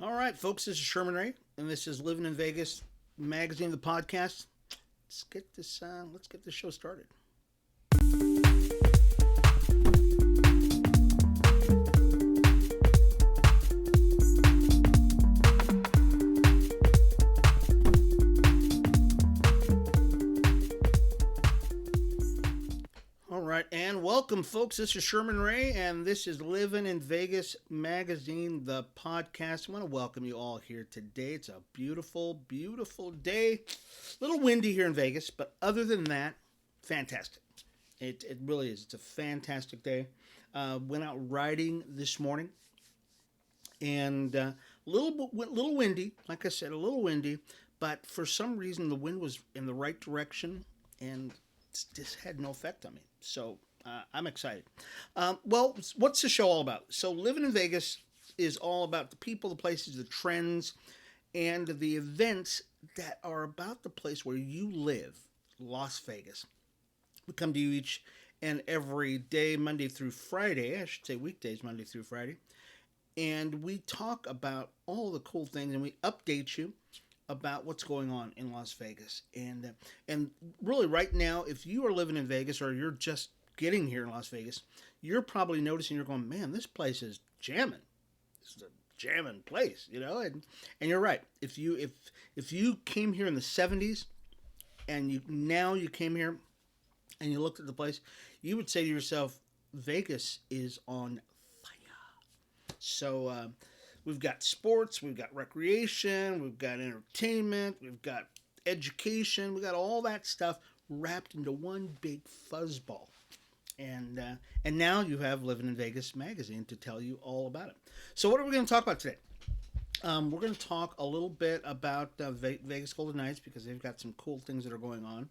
All right, folks, this is Sherman Ray, and this is Livin in Vegas magazine, the podcast. Let's get this show started. All right, and welcome, folks. This is Sherman Ray, and this is Livin in Vegas magazine, the podcast. I want to welcome you all here today. It's a beautiful, beautiful day. A little windy here in Vegas, but other than that, fantastic. It really is. It's a fantastic day. Went out riding this morning, and little windy. Like I said, a little windy, but for some reason the wind was in the right direction, and just had no effect on me. So I'm excited. Well, what's the show all about? So Livin in Vegas is all about the people, the places, the trends, and the events that are about the place where you live, Las Vegas. We come to you each and every day, Monday through Friday. I should say weekdays, Monday through Friday. And we talk about all the cool things, and we update you about what's going on in Las Vegas. And really right now, if you are living in Vegas or you're just getting here in Las Vegas, you're probably noticing, you're going, man, this place is jamming. This is a jamming place, and you're right. If you came here in the 70s and you came here and you looked at the place, you would say to yourself, Vegas is on fire. So we've got sports, we've got recreation, we've got entertainment, we've got education, we've got all that stuff wrapped into one big fuzzball. And now you have Livin in Vegas magazine to tell you all about it. So what are we going to talk about today? We're going to talk a little bit about Vegas Golden Knights, because they've got some cool things that are going on.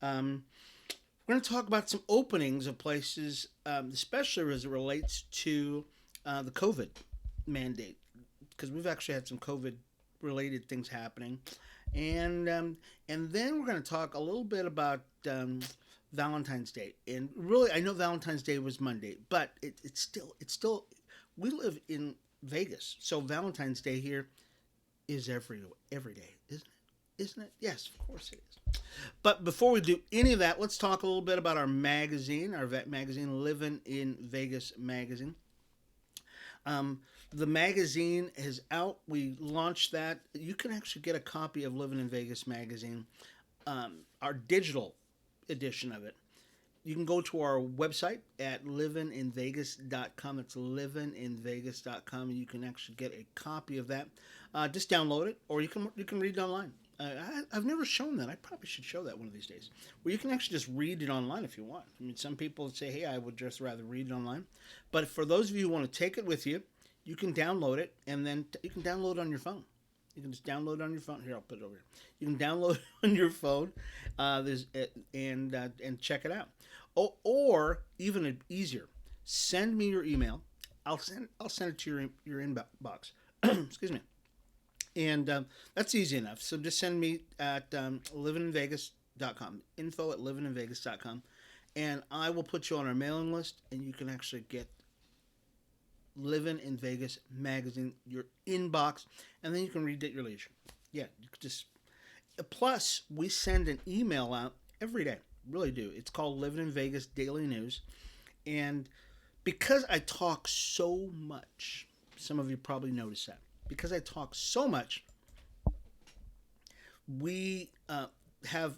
We're going to talk about some openings of places, especially as it relates to the COVID mandate, because we've actually had some COVID-related things happening. And then we're going to talk a little bit about Valentine's Day. And really, I know Valentine's Day was Monday, but it's still, we live in Vegas, so Valentine's Day here is every day, isn't it? Yes, of course it is. But before we do any of that, let's talk a little bit about our magazine, our vet magazine, Livin in Vegas magazine. The magazine is out. We launched that. You can actually get a copy of Livin in Vegas magazine, our digital edition of it. You can go to our website at livininvegas.com. It's livininvegas.com, and you can actually get a copy of that. Just download it, or you can read it online. I've never shown that. I probably should show that one of these days, where you can actually just read it online if you want. I mean, some people say, hey, I would just rather read it online. But for those of you who want to take it with you, you can download it, and then you can download it on your phone. You can just download it on your phone. Here, I'll put it over here. You can download it on your phone, and check it out. Or even easier, send me your email. I'll send it to your inbox. Excuse me. And that's easy enough. So just send me at livininvegas.com, info at livininvegas.com, and I will put you on our mailing list, and you can actually get Livin in Vegas magazine, your inbox, and then you can read it at your leisure. Yeah, you could just. Plus, we send an email out every day. Really do. It's called Livin in Vegas Daily News, and because I talk so much, some of you probably noticed that. Because I talk so much, we have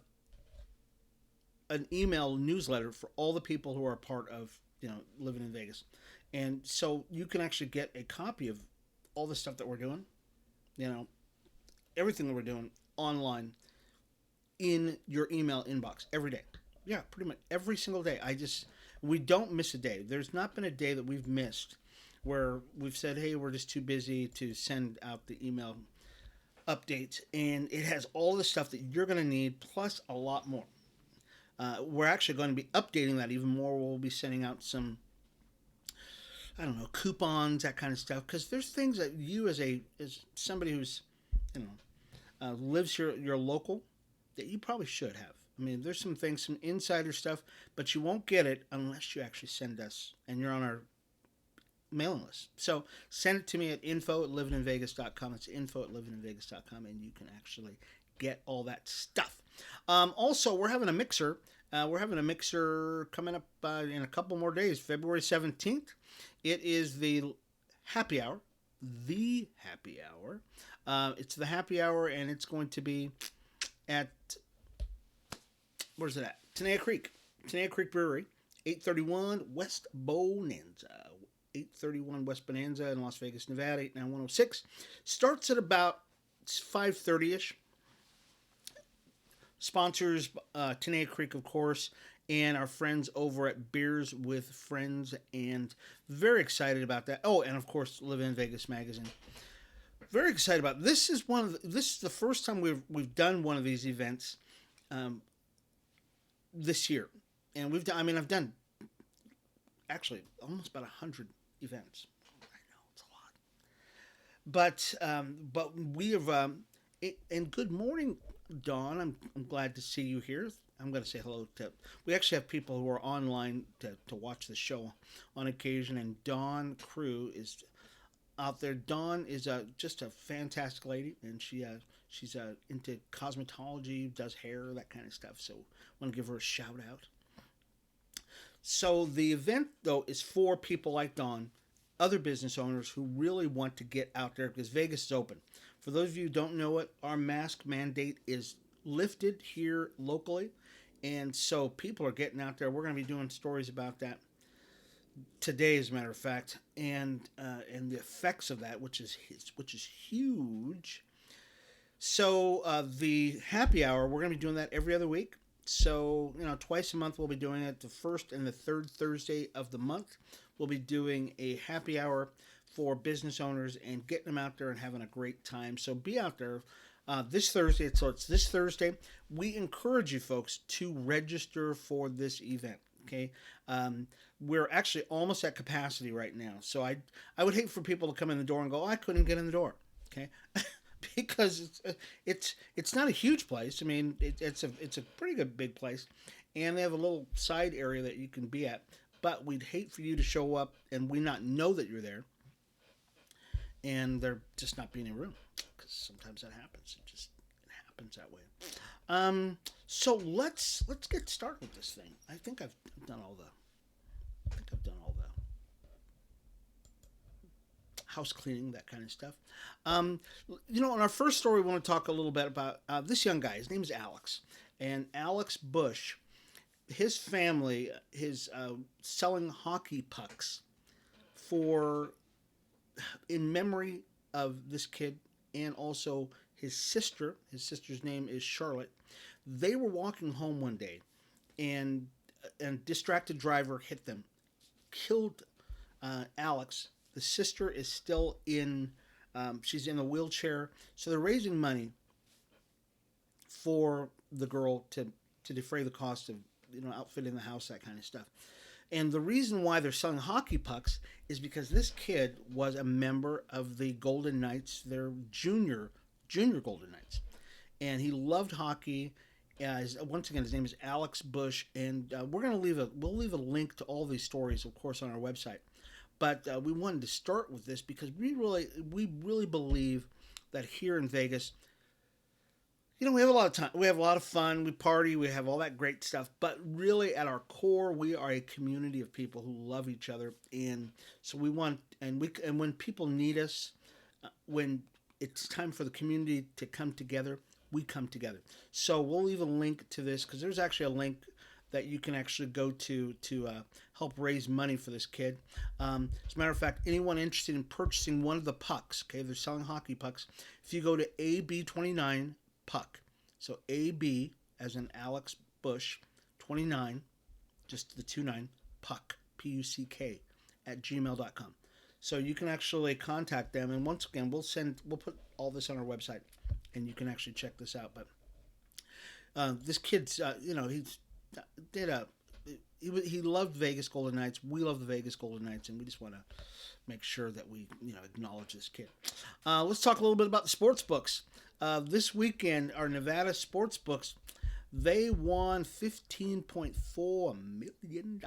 an email newsletter for all the people who are a part of Livin in Vegas. And so you can actually get a copy of all the stuff that we're doing, everything that we're doing online in your email inbox every day. Yeah, pretty much every single day. We don't miss a day. There's not been a day that we've missed where we've said, hey, we're just too busy to send out the email updates. And it has all the stuff that you're going to need, plus a lot more. We're actually going to be updating that even more. We'll be sending out some, coupons, that kind of stuff. Because there's things that you as somebody who's, lives here, you're local, that you probably should have. I mean, there's some things, some insider stuff, but you won't get it unless you actually send us, and you're on our mailing list. So send it to me at info@livininvegas.com. It's info@livininvegas.com, and you can actually get all that stuff. Also, we're having a mixer. We're having a mixer coming up in a couple more days, February 17th. It is the happy hour. The happy hour. It's the happy hour, and it's going to be at, where's it at? Tenaya Creek Brewery, 831 West Bonanza. 831 West Bonanza in Las Vegas, Nevada, 89106. Starts at about 5:30ish. Sponsors Tenaya Creek, of course, and our friends over at Beers with Friends, and very excited about that. Oh, and of course, Livin in Vegas magazine. Very excited about it. This is the first time we've done one of these events this year, and we've done. I mean, I've done actually almost about 100 events. I know it's a lot, but we have. And good morning, Dawn. I'm glad to see you here. I'm going to say hello to. We actually have people who are online to watch the show on occasion, and Dawn Crew is out there. Dawn is just a fantastic lady, and she's into cosmetology, does hair, that kind of stuff. So I want to give her a shout out. So the event, though, is for people like Dawn, other business owners who really want to get out there because Vegas is open. For those of you who don't know it, our mask mandate is lifted here locally, and so people are getting out there. We're going to be doing stories about that today, as a matter of fact, and the effects of that, which is huge. So the happy hour, we're going to be doing that every other week. So twice a month we'll be doing it. The first and the third Thursday of the month, we'll be doing a happy hour for business owners and getting them out there and having a great time. So be out there this Thursday. So it's this Thursday. We encourage you folks to register for this event. Okay, we're actually almost at capacity right now. So I would hate for people to come in the door and go, I couldn't get in the door. Okay, because it's not a huge place. I mean, it's a pretty good big place, and they have a little side area that you can be at. But we'd hate for you to show up and we not know that you're there, and there just not be any room, because sometimes that happens. It happens that way. So let's get started with this thing. I think I've done all the house cleaning, that kind of stuff. In our first story, we want to talk a little bit about this young guy. His name is Alex, and Alex Bush. His family is selling hockey pucks in memory of this kid, and also his sister. His sister's name is Charlotte. They were walking home one day, and a distracted driver hit them, killed Alex. The sister is still she's in a wheelchair, so they're raising money for the girl to defray the cost of outfitting the house, that kind of stuff. And the reason why they're selling hockey pucks is because this kid was a member of the Golden Knights, their junior Golden Knights, and he loved hockey. Once again, his name is Alex Bush, and we'll leave a link to all these stories, of course, on our website. But we wanted to start with this because we really believe that here in Vegas, we have a lot of time, we have a lot of fun, we party, we have all that great stuff. But really, at our core, we are a community of people who love each other, and so we want and when people need us, when it's time for the community to come together, we come together. So we'll leave a link to this because there's actually a link that you can actually go to help raise money for this kid. As a matter of fact, anyone interested in purchasing one of the pucks, okay, they're selling hockey pucks. If you go to AB29 puck, so AB as in Alex Bush 29, just the 29 puck, PUCK at gmail.com. So you can actually contact them, and once again, we'll put all this on our website, and you can actually check this out. But this kid's, he loved Vegas Golden Knights. We love the Vegas Golden Knights, and we just want to make sure that we acknowledge this kid. Let's talk a little bit about the sports books. This weekend, our Nevada sports books, they won $15.4 million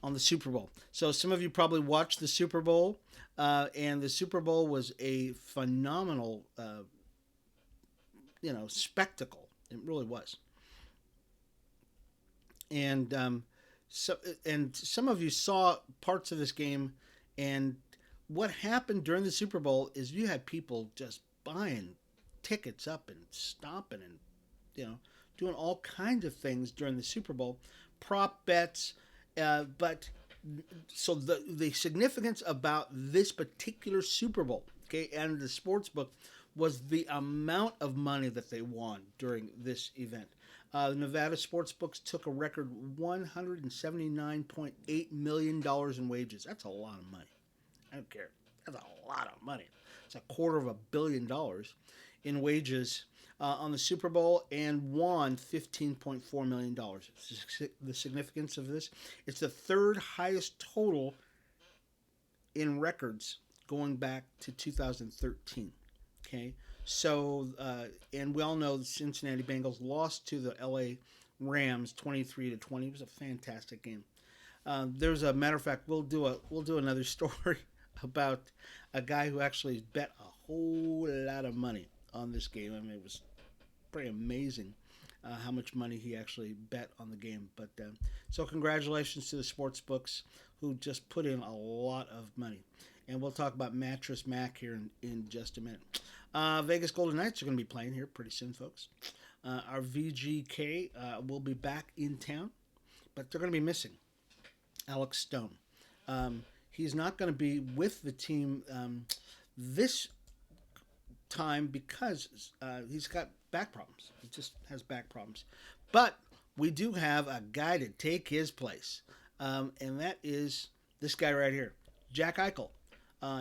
on the Super Bowl. So some of you probably watched the Super Bowl, and the Super Bowl was a phenomenal, spectacle. It really was. And so, and some of you saw parts of this game, and what happened during the Super Bowl is you had people just buying tickets up and stomping and doing all kinds of things during the Super Bowl, prop bets, but so the significance about this particular Super Bowl, okay, and the sports book was the amount of money that they won during this event. Nevada sports books took a record $179.8 million in wages. That's a lot of money. I don't care. That's a lot of money. It's $250 million in wages on the Super Bowl and won $15.4 million. The significance of this, it's the third highest total in records going back to 2013. Okay, so and we all know the Cincinnati Bengals lost to the LA Rams 23-20. It was a fantastic game. There's a matter of fact, we'll do another story about a guy who actually bet a whole lot of money on this game. I mean, it was pretty amazing how much money he actually bet on the game. But so congratulations to the sports books who just put in a lot of money. And we'll talk about Mattress Mac here in just a minute. Vegas Golden Knights are going to be playing here pretty soon, folks. Our VGK will be back in town, but they're going to be missing Alex Stone. He's not going to be with the team this time because he's got back problems. He just has back problems. But we do have a guy to take his place, and that is this guy right here, Jack Eichel.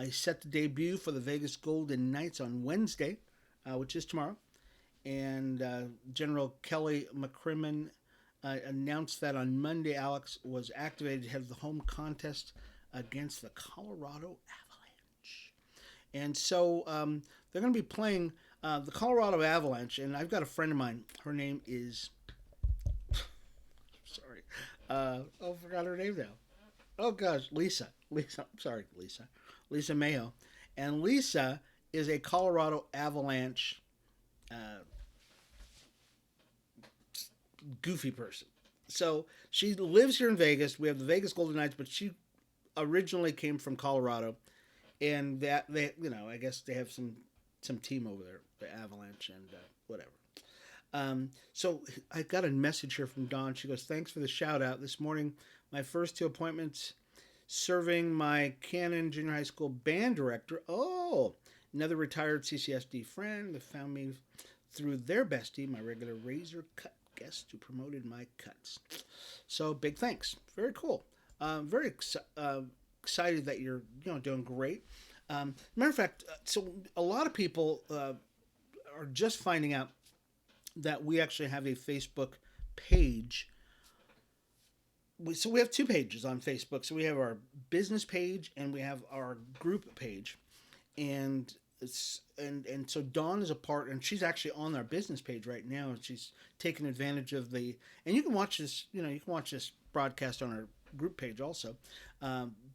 He's set to debut for the Vegas Golden Knights on Wednesday, which is tomorrow. And General Kelly McCrimmon announced that on Monday, Alex was activated ahead of the home contest against the Colorado Avalanche. And so they're going to be playing the Colorado Avalanche. And I've got a friend of mine. Her name is... sorry. I forgot her name now. Oh, gosh. Lisa. I'm sorry, Lisa. Lisa Mayo. And Lisa is a Colorado Avalanche goofy person. So she lives here in Vegas. We have the Vegas Golden Knights, but she originally came from Colorado. And that they, I guess they have some team over there, the Avalanche and whatever. So I got a message here from Dawn. She goes, "Thanks for the shout out. This morning, my first two appointments serving my Cannon Junior High School band director. Oh, another retired CCSD friend that found me through their bestie, my regular razor cut guest who promoted my cuts. So big thanks. Very cool. Very excited that you're doing great. Matter of fact, so a lot of people are just finding out that we actually have a Facebook page. So we have two pages on Facebook. So we have our business page and we have our group page, and so Dawn is a part, and she's actually on our business page right now, and she's taking advantage of the. And you can watch this. You can watch this broadcast on our group page also,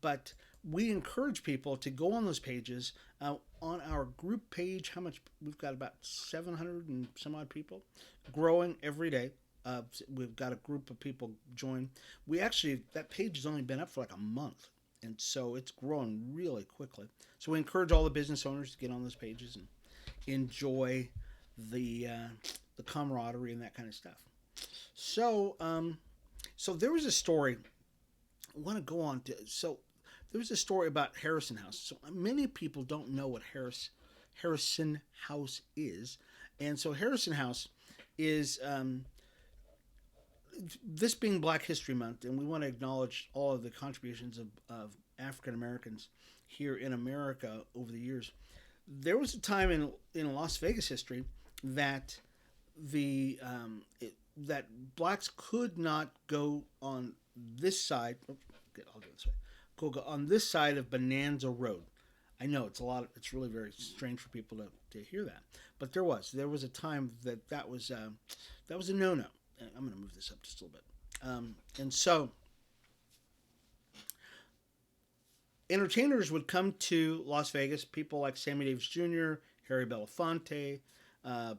but we encourage people to go on those pages. On our group page, how much we've got? About 700 and some odd people, growing every day. We've got a group of people join. That page has only been up for like a month, and so it's growing really quickly. So we encourage all the business owners to get on those pages and enjoy the camaraderie and that kind of stuff. So there was a story I want to go on to. So there was a story about Harrison House. So many people don't know what Harrison House is, and so Harrison House is. This being Black History Month, and we want to acknowledge all of the contributions of African Americans here in America over the years. There was a time in Las Vegas history that that blacks could not go on this side. I'll do it this way. Go on this side of Bonanza Road. I know it's really very strange for people to hear that, but there was a time that was a no-no. I'm going to move this up just a little bit. And so entertainers would come to Las Vegas. People like Sammy Davis Jr., Harry Belafonte,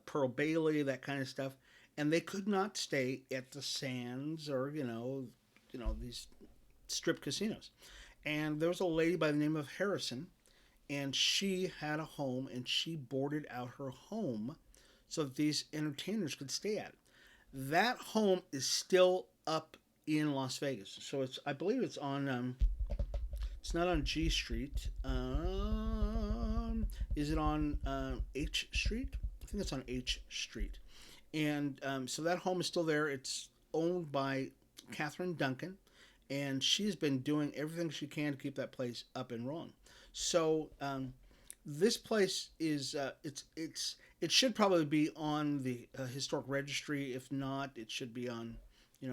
Pearl Bailey, that kind of stuff, and they could not stay at the Sands or these strip casinos. And there was a lady by the name of Harrison, and she had a home, and she boarded out her home so that these entertainers could stay at it. That home is still up in Las Vegas, so I believe it's on. It's not on G Street. Is it on H Street? I think it's on H Street. And so that home is still there. It's owned by Catherine Duncan, and she's been doing everything she can to keep that place up and rolling. So this place is it should probably be on the historic registry. If not, it should be on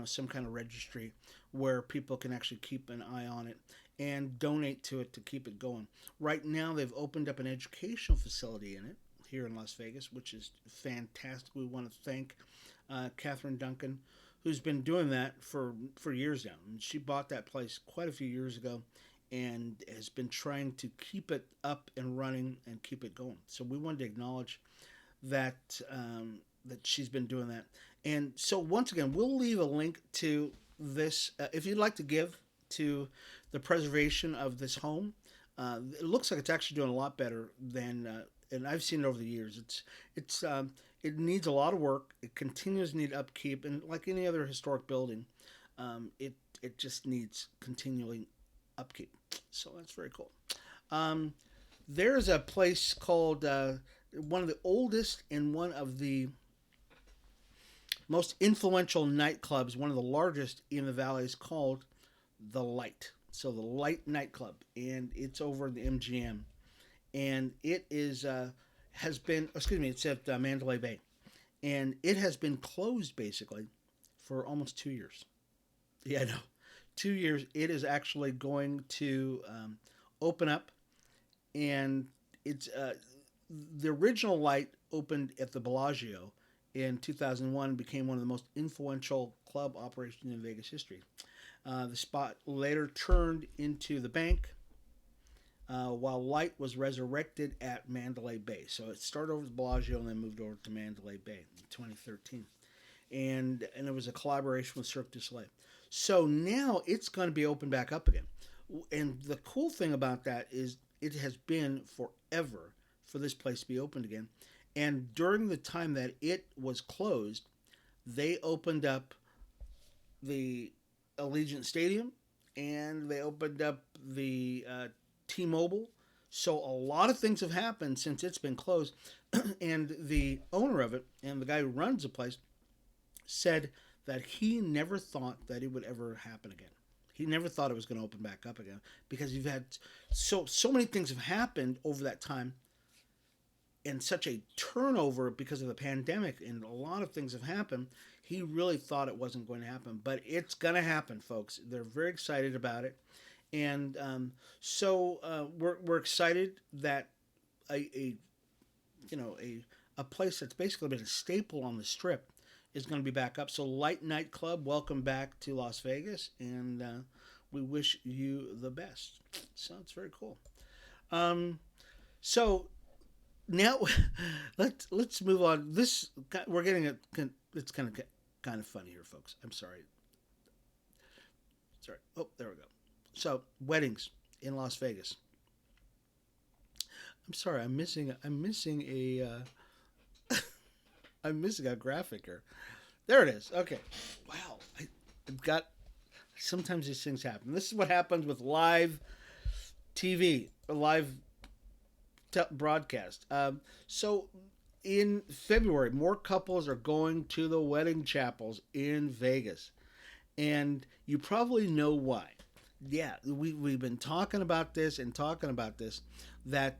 some kind of registry where people can actually keep an eye on it and donate to it to keep it going. Right now, they've opened up an educational facility in it here in Las Vegas, which is fantastic. We want to thank Catherine Duncan, who's been doing that for years now. And she bought that place quite a few years ago and has been trying to keep it up and running and keep it going. So we wanted to acknowledge that that she's been doing that. And so once again, we'll leave a link to this if you'd like to give to the preservation of this home. It looks like it's actually doing a lot better than, and I've seen it over the years. It needs a lot of work. It continues to need upkeep, and like any other historic building, it just needs continuing upkeep. So that's very cool. There's a place called one of the oldest and one of the most influential nightclubs, one of the largest in the valley, is called the Light. So the Light Nightclub, and it's over in the MGM, and it is it's at Mandalay Bay, and it has been closed basically for almost 2 years. Yeah, no, 2 years. It is actually going to open up, and it's the original Light opened at the Bellagio in 2001 and became one of the most influential club operations in Vegas history. The spot later turned into the Bank, while Light was resurrected at Mandalay Bay. So it started over at the Bellagio and then moved over to Mandalay Bay in 2013. And it was a collaboration with Cirque du Soleil. So now it's going to be opened back up again. And the cool thing about that is it has been forever for this place to be opened again. And during the time that it was closed, they opened up the Allegiant Stadium and they opened up the T-Mobile. So a lot of things have happened since it's been closed. And the owner of it and the guy who runs the place said that he never thought that it would ever happen again. He never thought it was going to open back up again because you've had so many things have happened over that time, and such a turnover because of the pandemic, and a lot of things have happened. He really thought it wasn't going to happen, but it's going to happen, folks. They're very excited about it, and we're excited that a place that's basically been a staple on the Strip is going to be back up. So Light Nightclub, welcome back to Las Vegas, and we wish you the best. So it's very cool. So now let's move on. We're getting it's kind of funny here, folks. I'm sorry. Oh, there we go. So weddings in Las Vegas. I'm sorry. I'm missing a. I'm missing a graphic here. There it is. Okay. Wow. I've got. Sometimes these things happen. This is what happens with live TV, live broadcast. So in February, more couples are going to the wedding chapels in Vegas, and you probably know why. Yeah, we've been talking about this, that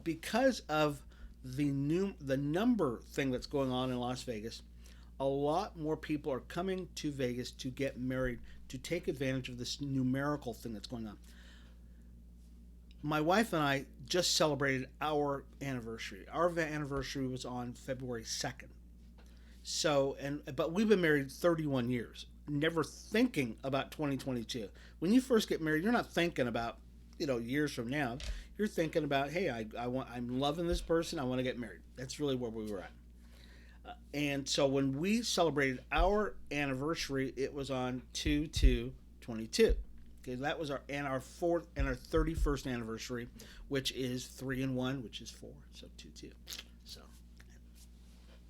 because of the number thing that's going on in Las Vegas, a lot more people are coming to Vegas to get married, to take advantage of this numerical thing that's going on. My wife and I just celebrated our anniversary. Our anniversary was on February 2nd. So, but we've been married 31 years, never thinking about 2022. When you first get married, you're not thinking about years from now, you're thinking about, hey, I'm loving this person. I want to get married. That's really where we were at. And so when we celebrated our anniversary, it was on 2/2/22. Okay, that was our fourth and our 31st anniversary, which is 3 and 1, which is 4, so 2/2. So,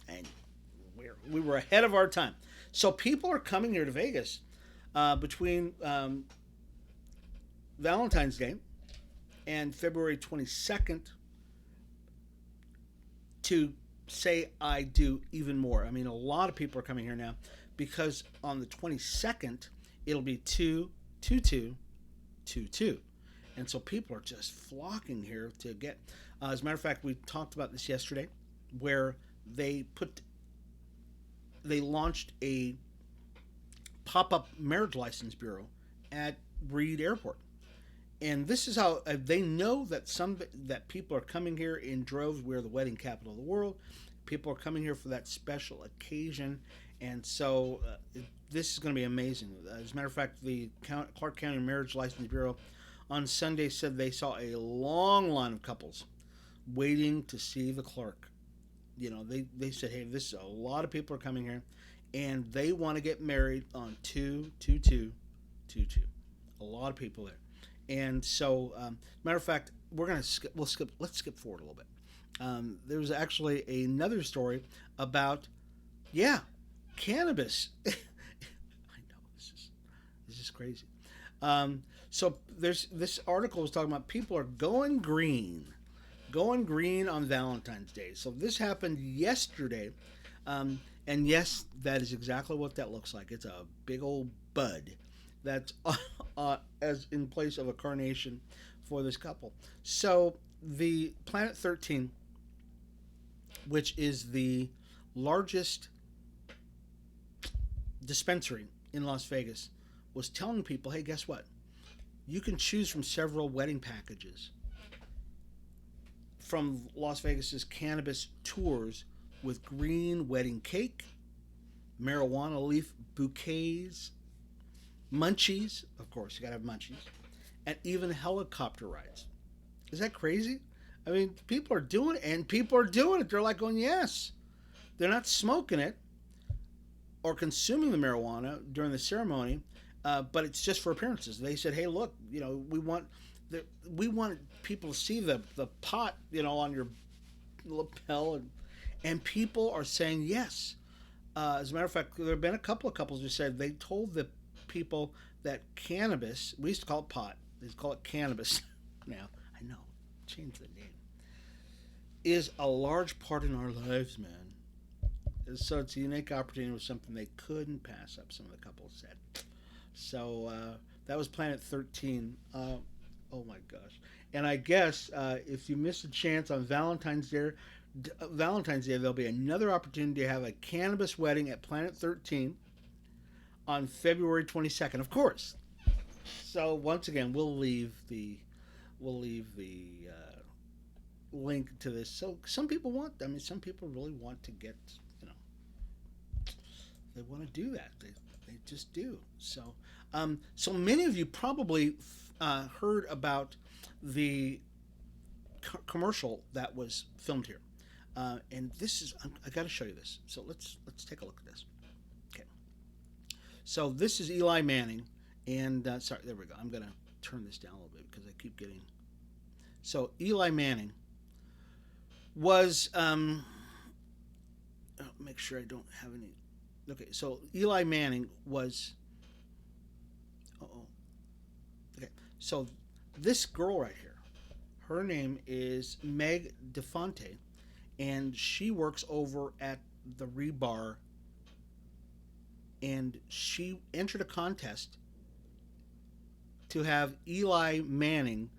and we were ahead of our time. So people are coming here to Vegas between Valentine's Day and February 22nd to say I do even more. I mean, a lot of people are coming here now because on the 22nd it'll be 2/2/22/22, and so people are just flocking here to get. As a matter of fact, we talked about this yesterday, where they launched a pop-up marriage license bureau at Reed Airport. And this is how they know that people are coming here in droves. We're the wedding capital of the world. People are coming here for that special occasion, and so this is going to be amazing. As a matter of fact, the Clark County Marriage License Bureau on Sunday said they saw a long line of couples waiting to see the clerk. They said, hey, this is a lot of people are coming here, and they want to get married on 2/2/22. A lot of people there. And so, matter of fact, let's skip forward a little bit. There was actually another story about, cannabis. I know, this is crazy. So this article was talking about people are going green on Valentine's Day. So this happened yesterday. And yes, that is exactly what that looks like. It's a big old bud that's as in place of a carnation for this couple. So the Planet 13, which is the largest dispensary in Las Vegas, was telling people, hey, guess what? You can choose from several wedding packages from Las Vegas's cannabis tours with green wedding cake, marijuana leaf bouquets, munchies, of course, you gotta have munchies, and even helicopter rides. Is that crazy? I mean, people are doing it, and people are doing it. They're like going, yes. They're not smoking it or consuming the marijuana during the ceremony, but it's just for appearances. They said, hey, look, we want people to see the pot, on your lapel, and people are saying yes. As a matter of fact, there have been a couple of couples who said they told the people that cannabis, we used to call it pot, they call it cannabis now, I know, change the name, is a large part in our lives, man. So it's a unique opportunity, with something they couldn't pass up, some of the couples said. So that was Planet 13. Oh my gosh. And I guess if you miss a chance on Valentine's Day, there'll be another opportunity to have a cannabis wedding at Planet 13 on February 22nd, of course. So once again, we'll leave the link to this. So some people really want to get, they want to do that. They just do. So so many of you probably heard about the commercial that was filmed here, and this is I got to show you this. So let's take a look at this. Okay. So this is Eli Manning, and sorry, there we go. I'm gonna turn this down a little bit because I keep getting. So Eli Manning was make sure I don't have any. Okay, so Eli Manning was. Okay, so this girl right here, her name is Meg DeFonte, and she works over at the Rebar, and she entered a contest to have Eli Manning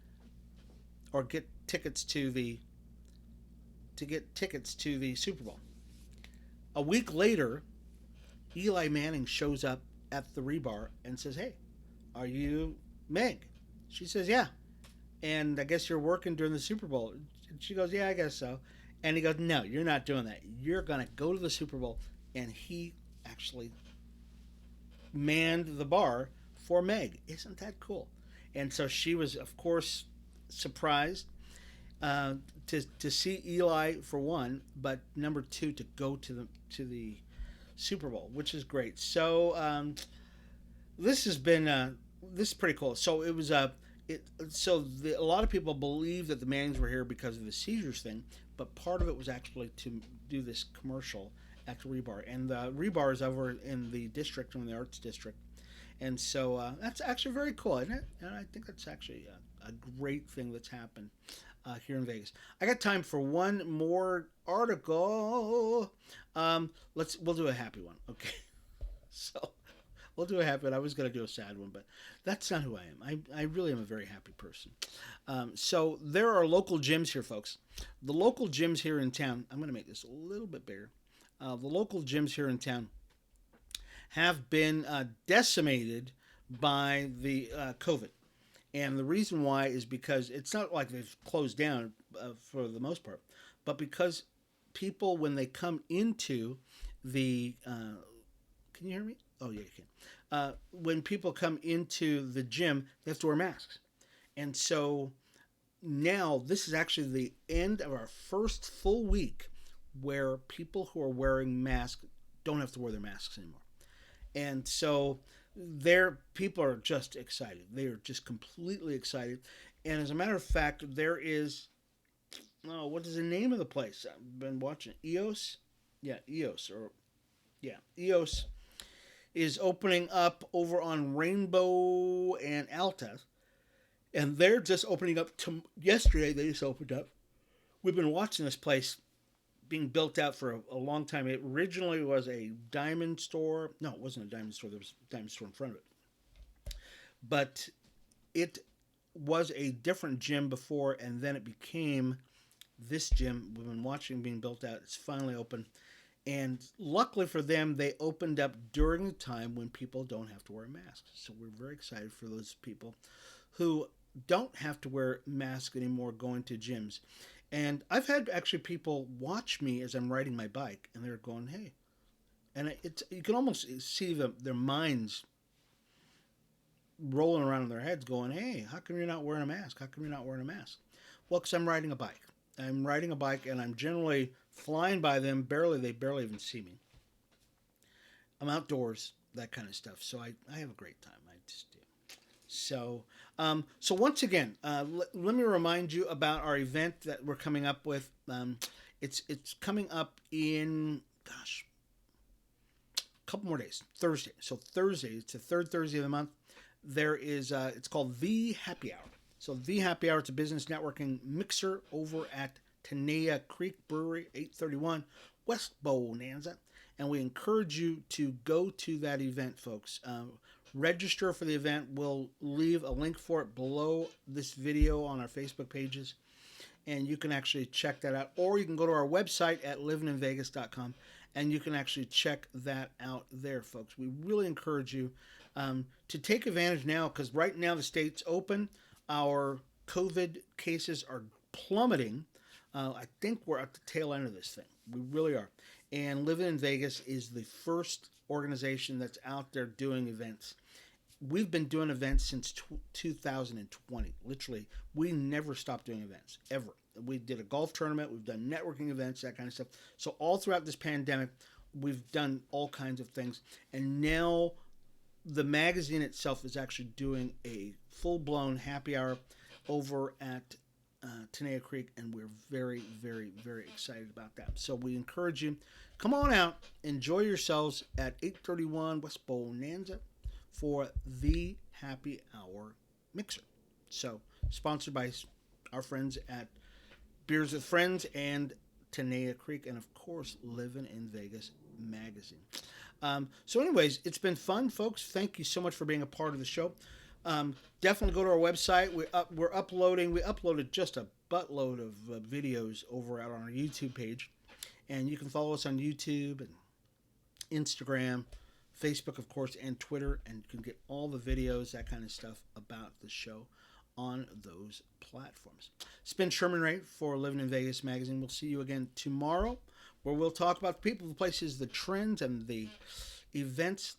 or get tickets to the Super Bowl. A week later, Eli Manning shows up at the Rebar and says, hey, are you Meg? She says, yeah. And I guess you're working during the Super Bowl. And she goes, yeah, I guess so. And he goes, no, you're not doing that. You're going to go to the Super Bowl. And he actually manned the bar for Meg. Isn't that cool? And so she was, of course, surprised uh, to see Eli for one, but number two to go to the Super Bowl, which is great. So this has been this is pretty cool. So it was a lot of people believe that the Mannings were here because of the seizures thing, but part of it was actually to do this commercial at the Rebar, and the Rebar is over in the district, in the arts district, and so that's actually very cool, isn't it? And I think that's actually a great thing that's happened here in Vegas. I got time for one more article. We'll do a happy one, okay? So we'll do a happy one. I was gonna do a sad one, but that's not who I am. I really am a very happy person. So there are local gyms here, folks. The local gyms here in town. I'm gonna make this a little bit bigger. The local gyms here in town have been decimated by the COVID. And the reason why is because it's not like they've closed down for the most part, but because people, when they come into the, can you hear me? Oh, yeah, you can. When people come into the gym, they have to wear masks. And so now this is actually the end of our first full week where people who are wearing masks don't have to wear their masks anymore. And so people are just excited. They are just completely excited. And as a matter of fact, there is, oh, what is the name of the place? I've been watching EOS. Yeah, EOS EOS is opening up over on Rainbow and Alta, and they're just opening up. Yesterday, they just opened up. We've been watching this place being built out for a long time. It originally was a diamond store. No, it wasn't a diamond store. There was a diamond store in front of it. But it was a different gym before, and then it became this gym. We've been watching being built out. It's finally open. And luckily for them, they opened up during the time when people don't have to wear masks. So we're very excited for those people who don't have to wear masks anymore going to gyms. And I've had actually people watch me as I'm riding my bike, and they're going, "Hey," and you can almost see their minds rolling around in their heads, going, "Hey, how come you're not wearing a mask? How come you're not wearing a mask?" Well, because I'm riding a bike. I'm riding a bike, and I'm generally flying by them. They barely even see me. I'm outdoors, that kind of stuff. So I have a great time. I just do. So once again, let me remind you about our event that we're coming up with. It's coming up in, a couple more days. Thursday. So Thursday, it's the third Thursday of the month. There is, it's called The Happy Hour. So The Happy Hour, it's a business networking mixer over at Tenaya Creek Brewery, 831 West Bonanza. And we encourage you to go to that event, folks. Register for the event. We'll leave a link for it below this video on our Facebook pages, and you can actually check that out. Or you can go to our website at livininvegas.com, and you can actually check that out there, folks. We really encourage you to take advantage now, because right now the state's open. Our COVID cases are plummeting. I think we're at the tail end of this thing. We really are. And Livin in Vegas is the first organization that's out there doing events. We've been doing events since 2020. Literally, we never stopped doing events, ever. We did a golf tournament. We've done networking events, that kind of stuff. So all throughout this pandemic, we've done all kinds of things. And now the magazine itself is actually doing a full-blown happy hour over at Tenaya Creek, and we're very, very, very excited about that. So we encourage you, come on out, enjoy yourselves at 831 West Bonanza for the Happy Hour Mixer. So sponsored by our friends at Beers with Friends and Tenaya Creek, and of course Livin in Vegas magazine. So anyways, it's been fun, folks. Thank you so much for being a part of the show. Definitely go to our website. We're uploading. We uploaded just a buttload of videos over out on our YouTube page, and you can follow us on YouTube and Instagram, Facebook, of course, and Twitter, and you can get all the videos, that kind of stuff about the show on those platforms. It's been Sherman Ray for Livin in Vegas magazine. We'll see you again tomorrow, where we'll talk about the people, the places, the trends, and the events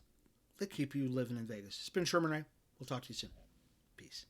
that keep you living in Vegas. It's been Sherman Ray. We'll talk to you soon. Peace.